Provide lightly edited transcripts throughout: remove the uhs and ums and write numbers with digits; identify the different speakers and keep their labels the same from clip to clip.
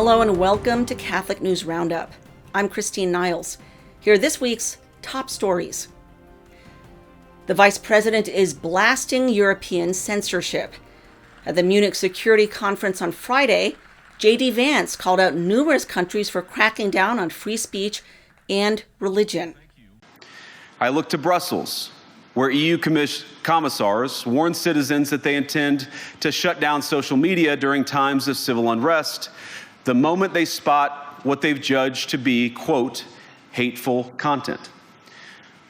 Speaker 1: Hello and welcome to Catholic News Roundup. I'm Christine Niles. Here are this week's top stories. The Vice President is blasting European censorship. At the Munich Security Conference on Friday, J.D. Vance called out numerous countries for cracking down on free speech and religion.
Speaker 2: I look to Brussels, where EU commissars warn citizens that they intend to shut down social media during times of civil unrest the moment they spot what they've judged to be, quote, hateful content.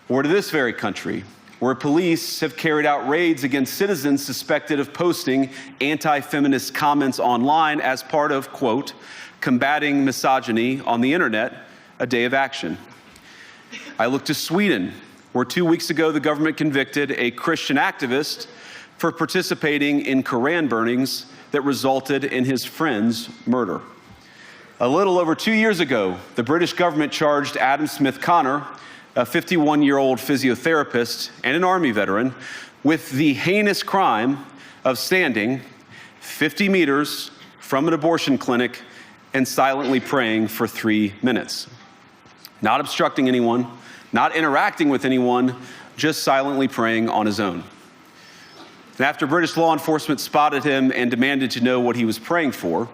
Speaker 2: Or to this very country, where police have carried out raids against citizens suspected of posting anti-feminist comments online as part of, quote, combating misogyny on the internet, a day of action. I look to Sweden, where 2 weeks ago the government convicted a Christian activist for participating in Koran burnings that resulted in his friend's murder. A little over 2 years ago, the British government charged Adam Smith Connor, a 51-year-old physiotherapist and an Army veteran, with the heinous crime of standing 50 meters from an abortion clinic and silently praying for 3 minutes. Not obstructing anyone, not interacting with anyone, just silently praying on his own. And after British law enforcement spotted him and demanded to know what he was praying for,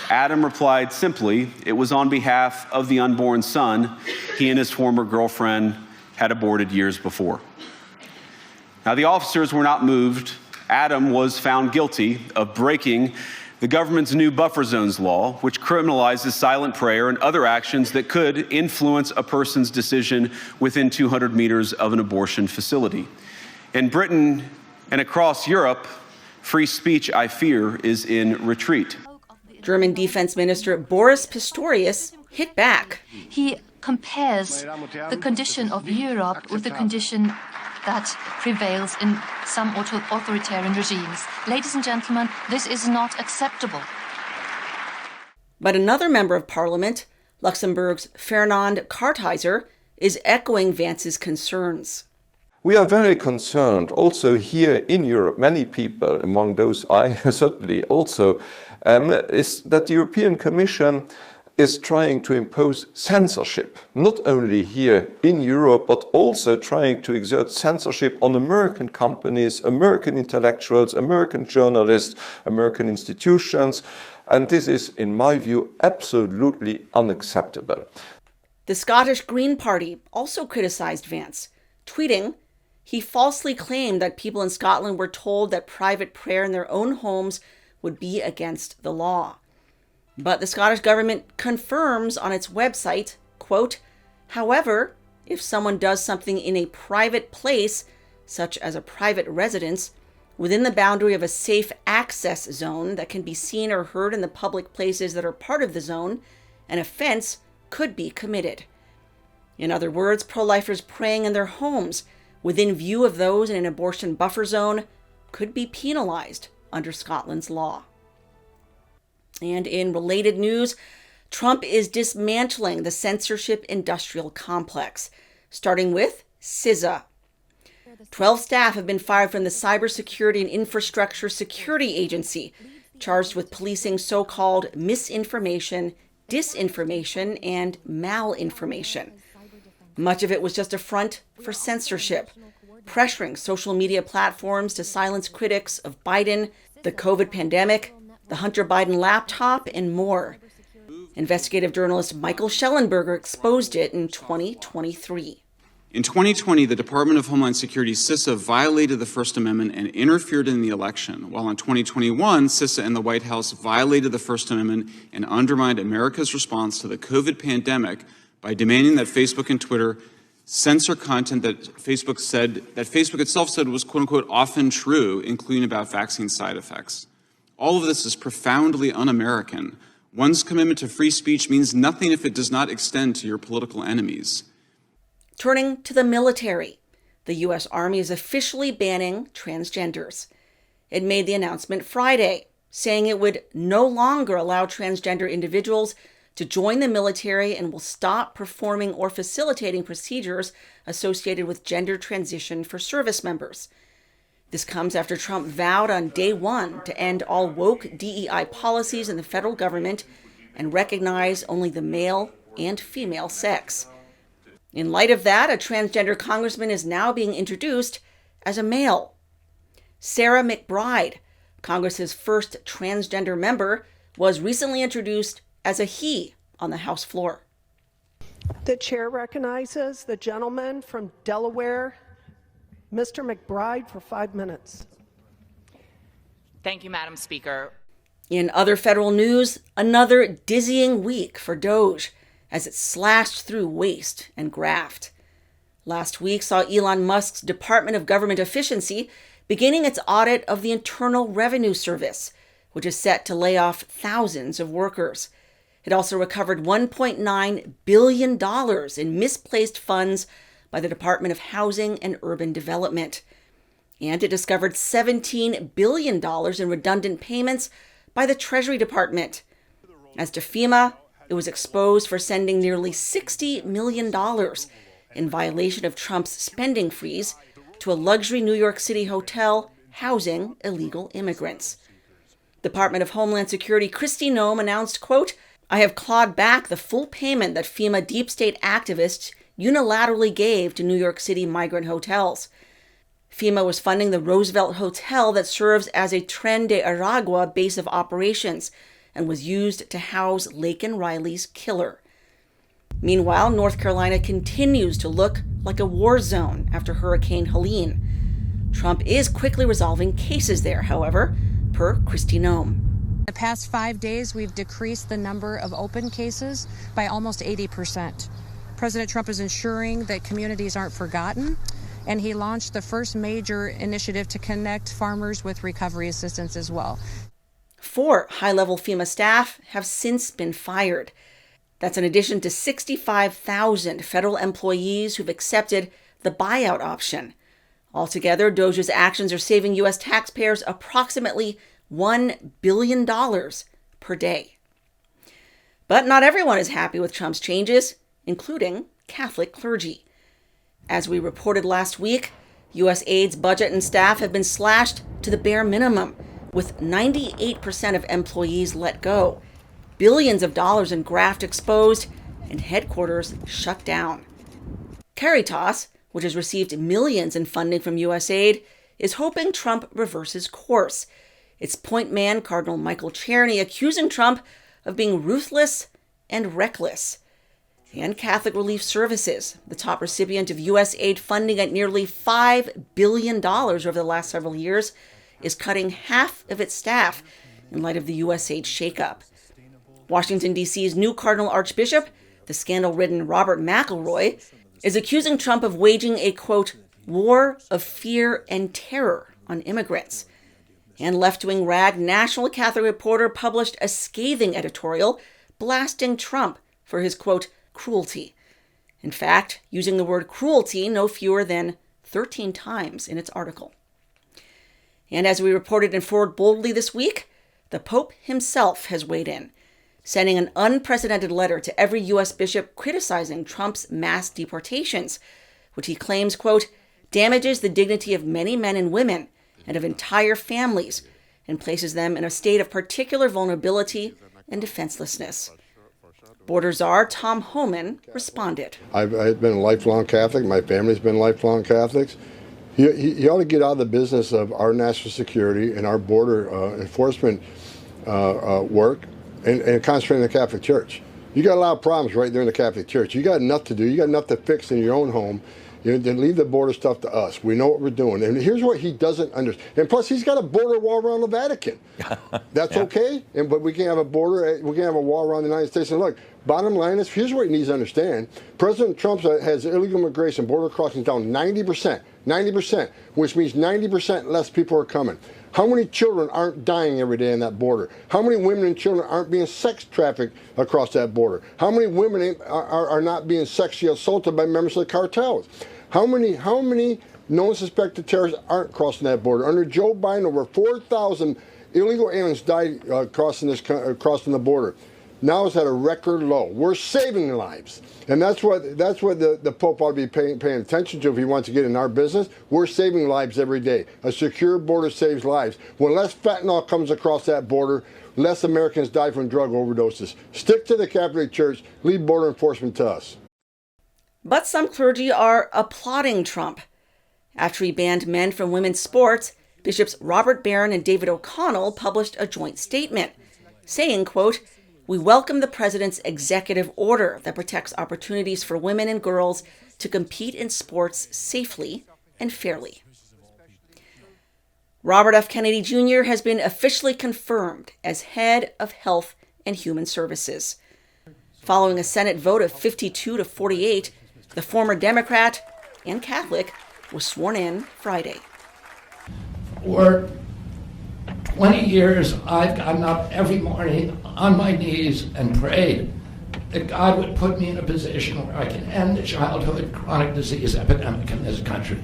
Speaker 2: Adam replied simply, it was on behalf of the unborn son he and his former girlfriend had aborted years before. Now, the officers were not moved. Adam was found guilty of breaking the government's new buffer zones law, which criminalizes silent prayer and other actions that could influence a person's decision within 200 meters of an abortion facility. In Britain and across Europe, free speech, I fear, is in retreat.
Speaker 1: German Defense Minister Boris Pistorius hit back.
Speaker 3: He compares the condition of Europe with the condition that prevails in some authoritarian regimes. Ladies and gentlemen, this is not acceptable.
Speaker 1: But another member of parliament, Luxembourg's Fernand Kartheiser, is echoing Vance's concerns.
Speaker 4: We are very concerned also here in Europe, many people, among those I certainly also, is that the European Commission is trying to impose censorship, not only here in Europe, but also trying to exert censorship on American companies, American intellectuals, American journalists, American institutions. And this is, in my view, absolutely unacceptable.
Speaker 1: The Scottish Green Party also criticized Vance, tweeting, he falsely claimed that people in Scotland were told that private prayer in their own homes would be against the law. But the Scottish government confirms on its website, quote, however, if someone does something in a private place, such as a private residence, within the boundary of a safe access zone that can be seen or heard in the public places that are part of the zone, an offense could be committed. In other words, pro-lifers praying in their homes within view of those in an abortion buffer zone could be penalized under Scotland's law. And in related news, Trump is dismantling the censorship industrial complex, starting with CISA. 12 staff have been fired from the Cybersecurity and Infrastructure Security Agency, charged with policing so-called misinformation, disinformation, and malinformation. Much of it was just a front for censorship, pressuring social media platforms to silence critics of Biden, the COVID pandemic, the Hunter Biden laptop, and more. Investigative journalist Michael Schellenberger exposed it in 2023.
Speaker 5: In 2020, the Department of Homeland Security, CISA, violated the First Amendment and interfered in the election, while in 2021, CISA and the White House violated the First Amendment and undermined America's response to the COVID pandemic by demanding that Facebook and Twitter censor content that Facebook itself said was, quote unquote, often true, including about vaccine side effects. All of this is profoundly un-American. One's commitment to free speech means nothing if it does not extend to your political enemies.
Speaker 1: Turning to the military, the U.S. Army is officially banning transgenders. It made the announcement Friday, saying it would no longer allow transgender individuals to join the military and will stop performing or facilitating procedures associated with gender transition for service members. This comes after Trump vowed on day one to end all woke DEI policies in the federal government and recognize only the male and female sex. In light of that, a transgender congressman is now being introduced as a male. Sarah McBride, Congress's first transgender member, was recently introduced as a he on the House floor.
Speaker 6: The chair recognizes the gentleman from Delaware, Mr. McBride, for 5 minutes.
Speaker 7: Thank you, Madam Speaker.
Speaker 1: In other federal news, another dizzying week for DOGE as it slashed through waste and graft. Last week saw Elon Musk's Department of Government Efficiency beginning its audit of the Internal Revenue Service, which is set to lay off thousands of workers. It also recovered $1.9 billion in misplaced funds by the Department of Housing and Urban Development. And it discovered $17 billion in redundant payments by the Treasury Department. As to FEMA, it was exposed for sending nearly $60 million in violation of Trump's spending freeze to a luxury New York City hotel housing illegal immigrants. Department of Homeland Security Kristi Noem announced, quote, "I have clawed back the full payment that FEMA deep state activists unilaterally gave to New York City migrant hotels." FEMA was funding the Roosevelt Hotel that serves as a Tren de Aragua base of operations and was used to house Laken Riley's killer. Meanwhile, North Carolina continues to look like a war zone after Hurricane Helene. Trump is quickly resolving cases there, however, per Kristi Noem.
Speaker 8: In the past 5 days, we've decreased the number of open cases by almost 80%. President Trump is ensuring that communities aren't forgotten, and he launched the first major initiative to connect farmers with recovery assistance as well.
Speaker 1: 4 high-level FEMA staff have since been fired. That's in addition to 65,000 federal employees who've accepted the buyout option. Altogether, DOGE's actions are saving U.S. taxpayers approximately $1 billion per day. But not everyone is happy with Trump's changes, including Catholic clergy. As we reported last week, USAID's budget and staff have been slashed to the bare minimum, with 98% of employees let go, billions of dollars in graft exposed, and headquarters shut down. Caritas, which has received millions in funding from USAID, is hoping Trump reverses course. Its point man, Cardinal Michael Czerny, accusing Trump of being ruthless and reckless. And Catholic Relief Services, the top recipient of USAID funding at nearly $5 billion over the last several years, is cutting half of its staff in light of the USAID shakeup. Washington, D.C.'s new Cardinal Archbishop, the scandal-ridden Robert McElroy, is accusing Trump of waging a, quote, war of fear and terror on immigrants. And left-wing rag National Catholic Reporter published a scathing editorial blasting Trump for his, quote, cruelty. In fact, using the word cruelty no fewer than 13 times in its article. And as we reported in Forward Boldly this week, the Pope himself has weighed in, sending an unprecedented letter to every U.S. bishop criticizing Trump's mass deportations, which he claims, quote, damages the dignity of many men and women and of entire families and places them in a state of particular vulnerability and defenselessness. Border Czar Tom Homan responded.
Speaker 9: I've been a lifelong Catholic. My family's been lifelong Catholics. He ought to get out of the business of our national security and our border enforcement work and concentrate on the Catholic Church. You got a lot of problems right there in the Catholic Church. You got enough to do. You got enough to fix in your own home. Then leave the border stuff to us. We know what we're doing. And here's what he doesn't understand. And plus, he's got a border wall around the Vatican. That's okay. But we can have a border. We can have a wall around the United States. And look, bottom line is, here's what he needs to understand. President Trump has illegal immigration, border crossings down 90%. 90%, which means 90% less people are coming. How many children aren't dying every day on that border? How many women and children aren't being sex trafficked across that border? How many women are not being sexually assaulted by members of the cartels? How many known suspected terrorists aren't crossing that border? Under Joe Biden, over 4,000 illegal aliens died crossing the border. Now it's at a record low. We're saving lives. And that's what the Pope ought to be paying attention to if he wants to get in our business. We're saving lives every day. A secure border saves lives. When less fentanyl comes across that border, less Americans die from drug overdoses. Stick to the Catholic Church. Leave border enforcement to us.
Speaker 1: But some clergy are applauding Trump. After he banned men from women's sports, Bishops Robert Barron and David O'Connell published a joint statement saying, quote, "We welcome the president's executive order that protects opportunities for women and girls to compete in sports safely and fairly." Robert F. Kennedy Jr. has been officially confirmed as head of Health and Human Services. Following a Senate vote of 52 to 48, the former Democrat and Catholic was sworn in Friday.
Speaker 10: For 20 years, I've gotten up every morning on my knees and prayed that God would put me in a position where I can end the childhood chronic disease epidemic in this country.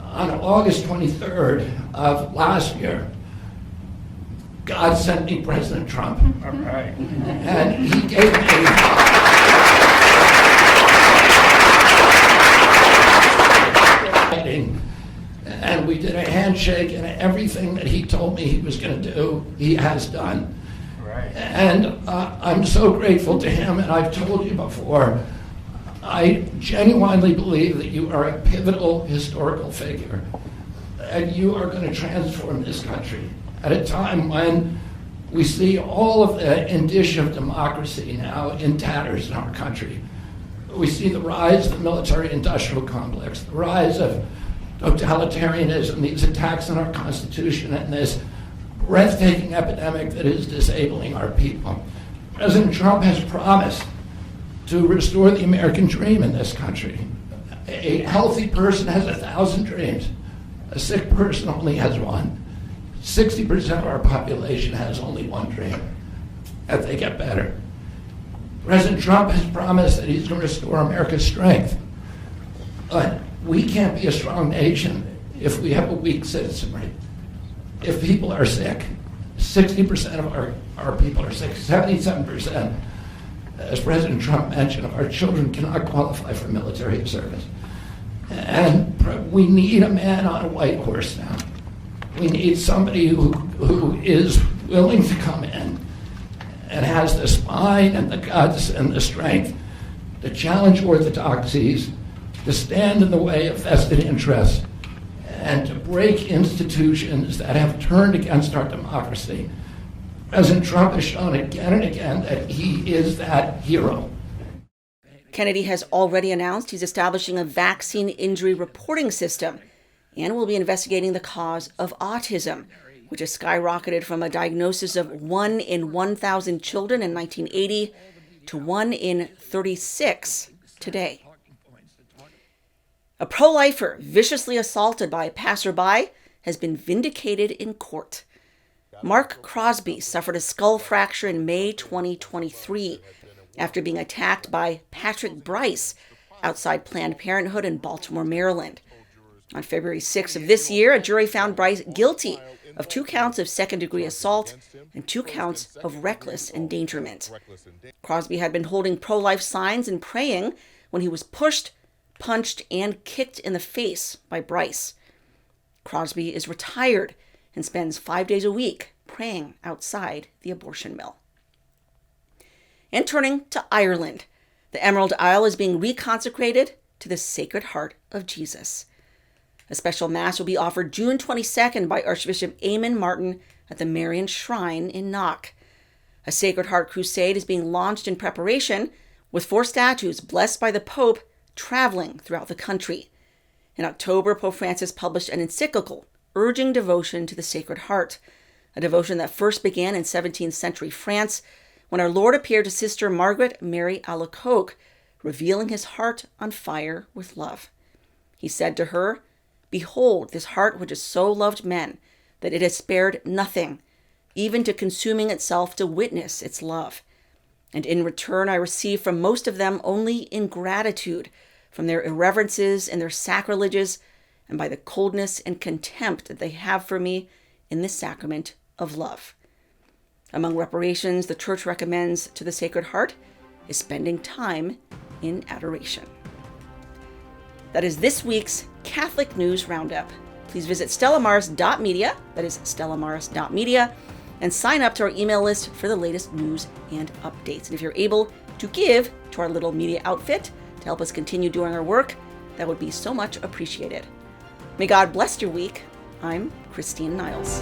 Speaker 10: On August 23rd of last year, God sent me President Trump. All right. And he gave me and we did a handshake, and everything that he told me he was going to do, he has done. Right. And I'm so grateful to him, and I've told you before, I genuinely believe that you are a pivotal historical figure, and you are going to transform this country at a time when we see all of the indicia of democracy now in tatters in our country. We see the rise of the military-industrial complex, the rise of totalitarianism, these attacks on our Constitution, and this breathtaking epidemic that is disabling our people. President Trump has promised to restore the American dream in this country. A healthy person has 1,000 dreams. A sick person only has one. 60% of our population has only one dream, that they get better. President Trump has promised that he's going to restore America's strength. But we can't be a strong nation if we have a weak citizenry. If people are sick, 60% of our people are sick, 77%, as President Trump mentioned, our children cannot qualify for military service. And we need a man on a white horse now. We need somebody who is willing to come in and has the spine and the guts and the strength to challenge orthodoxies, to stand in the way of vested interests, and to break institutions that have turned against our democracy. President Trump has shown again and again that he is that hero.
Speaker 1: Kennedy has already announced he's establishing a vaccine injury reporting system and will be investigating the cause of autism, which has skyrocketed from a diagnosis of 1 in 1,000 children in 1980 to 1 in 36 today. A pro-lifer viciously assaulted by a passerby has been vindicated in court. Mark Crosby suffered a skull fracture in May 2023 after being attacked by Patrick Bryce outside Planned Parenthood in Baltimore, Maryland. On February 6 of this year, a jury found Bryce guilty of 2 counts of second-degree assault and 2 counts of reckless endangerment. Crosby had been holding pro-life signs and praying when he was pushed, punched, and kicked in the face by Bryce. Crosby is retired and spends 5 days a week praying outside the abortion mill. And turning to Ireland, the Emerald Isle is being reconsecrated to the Sacred Heart of Jesus. A special mass will be offered June 22nd by Archbishop Eamon Martin at the Marian Shrine in Knock. A Sacred Heart crusade is being launched in preparation, with 4 statues blessed by the Pope traveling throughout the country. In October, Pope Francis published an encyclical urging devotion to the Sacred Heart, a devotion that first began in 17th century France when our Lord appeared to Sister Margaret Mary Alacoque, revealing his heart on fire with love. He said to her, "Behold, this heart which has so loved men, that it has spared nothing, even to consuming itself to witness its love. And in return I receive from most of them only ingratitude, from their irreverences and their sacrileges, and by the coldness and contempt that they have for me in this sacrament of love." Among reparations the Church recommends to the Sacred Heart is spending time in adoration. That is this week's Catholic News Roundup. Please visit stellamaris.media, that is stellamaris.media, and sign up to our email list for the latest news and updates. And if you're able to give to our little media outfit to help us continue doing our work, that would be so much appreciated. May God bless your week. I'm Christine Niles.